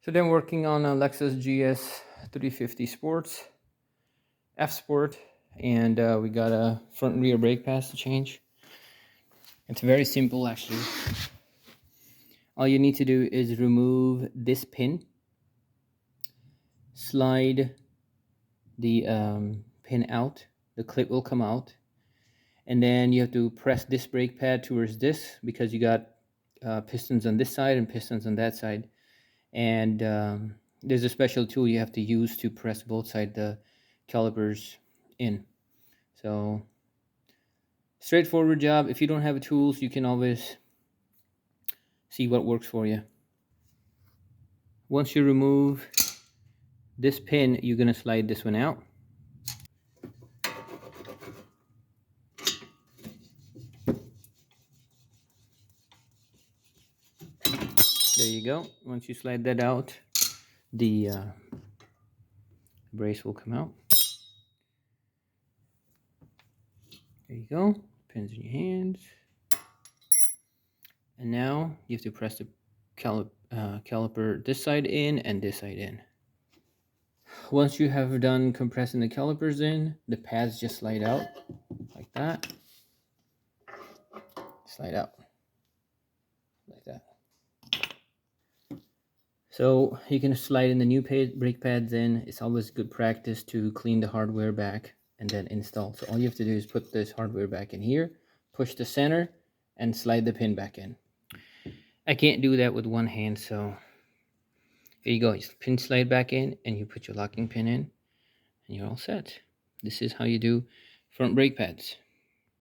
Today I'm working on a Lexus GS 350 Sports, F Sport, and we got a front and rear brake pads to change. It's very simple actually. All you need to do is remove this pin, slide the pin out, the clip will come out, and then you have to press this brake pad towards this because you got pistons on this side and pistons on that side. And there's a special tool you have to use to press both sides the calipers in. So straightforward job. If you don't have tools, you can always see what works for you. Once you remove this pin, you're going to slide this one out. There you go. Once you slide that out, the brace will come out. There you go. Pins in your hands. And now you have to press the caliper this side in and this side in. Once you have done compressing the calipers in, the pads just slide out like that. Slide out like that. So you can slide in the new brake pads in. It's always good practice to clean the hardware back and then install. So all you have to do is put this hardware back in here, push the center, and slide the pin back in. I can't do that with one hand, so here you go. You pin slide back in, and you put your locking pin in, and you're all set. This is how you do front brake pads.